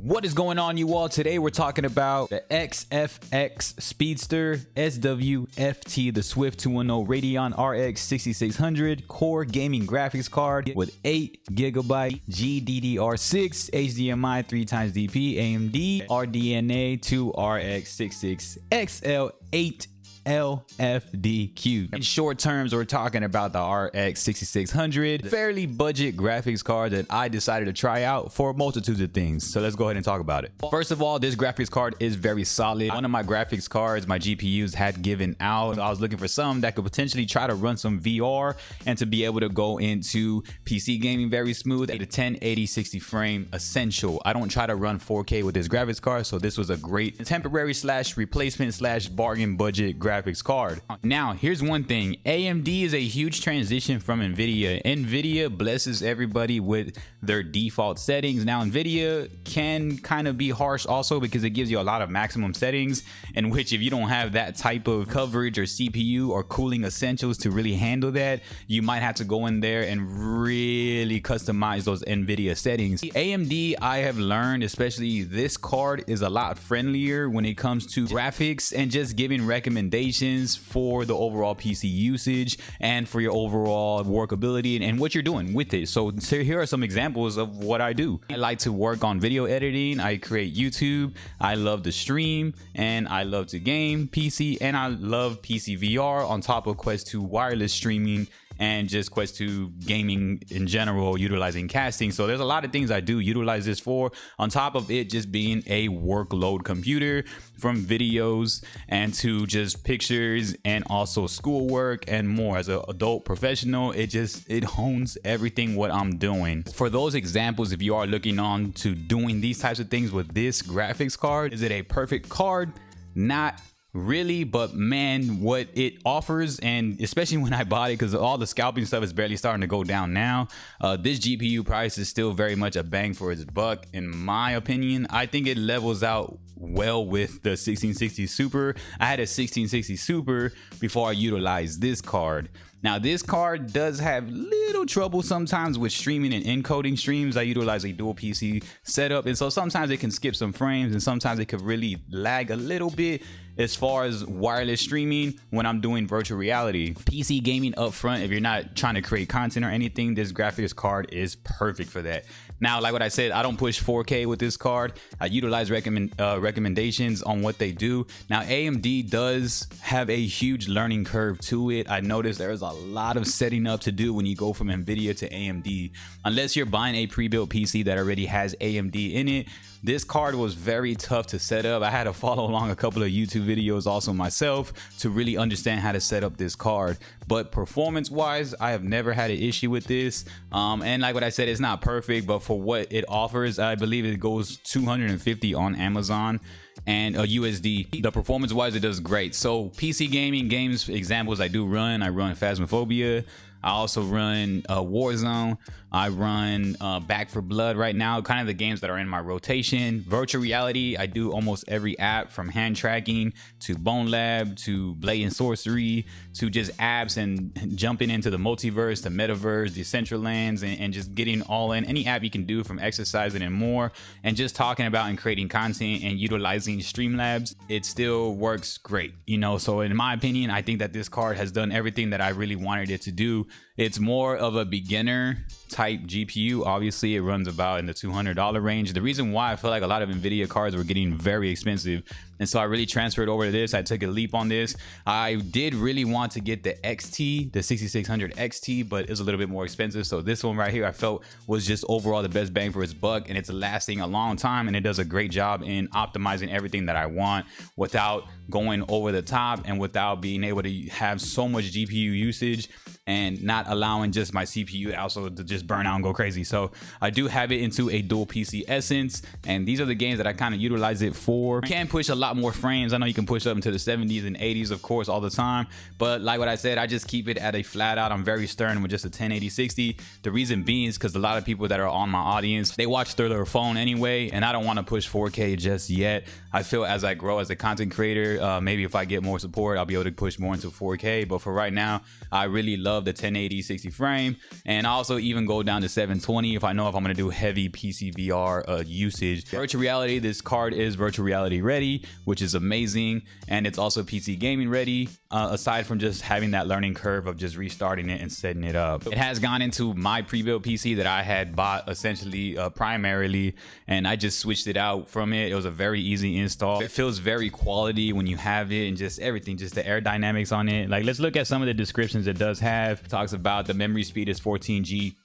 What is going on, you all? Today we're talking about the XFX Speedster SWFT, the Swift 210 Radeon RX 6600 core gaming graphics card with 8GB GDDR6 HDMI 3xDP AMD RDNA 2 RX 66 XL8 LFDQ. In short terms, we're talking about the RX 6600, fairly budget graphics card that I decided to try out for multitudes of things. So let's go ahead and talk about it. First of all, this graphics card is very solid. One of my graphics cards, my GPUs had given out. I was looking for some that could potentially try to run some VR and to be able to go into PC gaming very smooth. The 1080 60 frame essential. I don't try to run 4K with this graphics card, so this was a great temporary / replacement / bargain budget graphics card. Now, here's one thing. AMD is a huge transition from Nvidia. Nvidia blesses everybody with their default settings. Now, Nvidia can kind of be harsh also because it gives you a lot of maximum settings, in which if you don't have that type of coverage or CPU or cooling essentials to really handle that, you might have to go in there and really customize those Nvidia settings. AMD, I have learned, especially this card, is a lot friendlier when it comes to graphics and just giving recommendations for the overall PC usage and for your overall workability and what you're doing with it. So here are some examples of what I do. I like to work on video editing. I create YouTube. I love to stream, and I love to game PC, and I love PC VR on top of Quest 2 wireless streaming and just Quest 2 gaming in general, utilizing casting. So there's a lot of things I do utilize this for, on top of it just being a workload computer, from videos and to just pictures and also schoolwork and more. As an adult professional, it hones everything what I'm doing. For those examples, if you are looking on to doing these types of things with this graphics card, is it a perfect card? Not really, but man, what it offers, and especially when I bought it, because all the scalping stuff is barely starting to go down now, this GPU price is still very much a bang for its buck in my opinion. I think it levels out well with the 1660 Super. I had a 1660 Super before I utilized this card. Now, this card does have little trouble sometimes with streaming and encoding streams. I utilize a dual PC setup, and so sometimes it can skip some frames, and sometimes it could really lag a little bit as far as wireless streaming when I'm doing virtual reality. PC gaming up front, if you're not trying to create content or anything, this graphics card is perfect for that. Now, like what I said, I don't push 4K with this card. I utilize recommendations on what they do. Now, AMD does have a huge learning curve to it. I noticed there's a lot of setting up to do when you go from Nvidia to AMD. Unless you're buying a pre-built PC that already has AMD in it, this card was very tough to set up. I had to follow along a couple of YouTube videos also myself to really understand how to set up this card. But performance wise, I have never had an issue with this. And like what I said, it's not perfect, but for what it offers, I believe it goes $250 on Amazon and a USD. The performance wise, it does great. So PC gaming games examples I do run. I run Phasmophobia. I also run Warzone. I run Back 4 Blood right now, kind of the games that are in my rotation. Virtual reality, I do almost every app, from hand tracking to Bone Lab to Blade and Sorcery to just apps and jumping into the multiverse, the metaverse, the Decentralands, and just getting all in. Any app you can do, from exercising and more, and just talking about and creating content and utilizing Streamlabs, it still works great, you know. So in my opinion, I think that this card has done everything that I really wanted it to do. It's more of a beginner type GPU. Obviously, it runs about in the $200 range. The reason why I feel like a lot of Nvidia cards were getting very expensive, and so I really transferred over to this. I took a leap on this. I did really want to get the XT, the 6600 XT, but it's a little bit more expensive. So this one right here, I felt was just overall the best bang for its buck, and it's lasting a long time, and it does a great job in optimizing everything that I want without going over the top and without being able to have so much GPU usage and not allowing just my CPU also to just burn out and go crazy. So I do have it into a dual PC essence, and these are the games that I kind of utilize it for. You can push a lot more frames. I know you can push up into the 70s and 80s, of course, all the time, but like what I said, I just keep it at a flat out. I'm very stern with just a 1080 60. The reason being is because a lot of people that are on my audience, they watch through their phone anyway, and I don't want to push 4K just yet. I feel as I grow as a content creator, maybe if I get more support, I'll be able to push more into 4K, but for right now, I really love the 1080 1080 60 frame, and also even go down to 720 if I'm gonna do heavy PC VR usage. Virtual reality, this card is virtual reality ready, which is amazing, and it's also PC gaming ready, aside from just having that learning curve of just restarting it and setting it up. It has gone into my pre-built PC that I had bought essentially primarily, and I just switched it out from it. It was a very easy install. It feels very quality when you have it, and just everything, just the aerodynamics on it. Like, let's look at some of the descriptions it does have. It talks about the memory speed is 14 Gbps.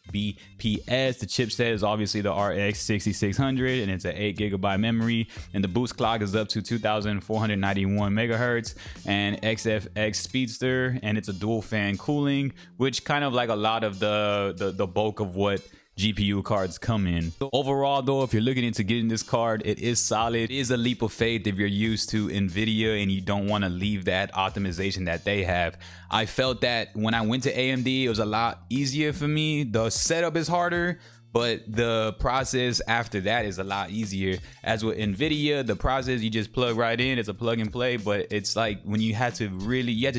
The chipset is obviously the RX 6600, and it's an 8GB memory, and the boost clock is up to 2491 megahertz, and XFX Speedster, and it's a dual fan cooling, which kind of like a lot of the bulk of what GPU cards come in. So overall though, if you're looking into getting this card, it is solid. It is a leap of faith if you're used to Nvidia and you don't want to leave that optimization that they have. I felt that when I went to AMD, it was a lot easier for me. The setup is harder, but the process after that is a lot easier. As with Nvidia, the process, you just plug right in, it's a plug and play, but it's like when you had to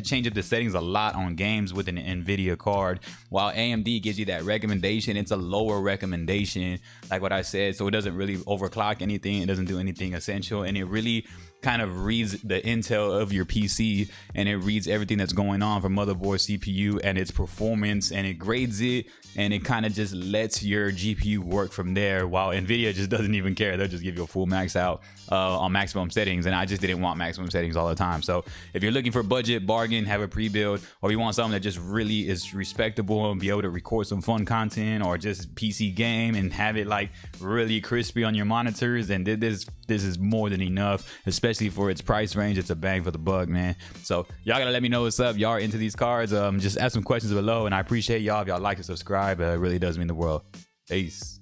change up the settings a lot on games with an Nvidia card, while AMD gives you that recommendation. It's a lower recommendation, like what I said, so it doesn't really overclock anything, it doesn't do anything essential, and it really kind of reads the intel of your PC, and it reads everything that's going on from motherboard, CPU, and its performance, and it grades it, and it kind of just lets your GPU work from there, while Nvidia just doesn't even care. They'll just give you a full max out on maximum settings, and I just didn't want maximum settings all the time. So if you're looking for budget, bargain, have a pre-build, or you want something that just really is respectable and be able to record some fun content, or just PC game and have it like really crispy on your monitors, then this is more than enough, especially for its price range. It's a bang for the buck, man. So y'all gotta let me know what's up. Y'all are into these cards. Just ask some questions below, and I appreciate y'all if y'all like and subscribe. It really does mean the world. Peace.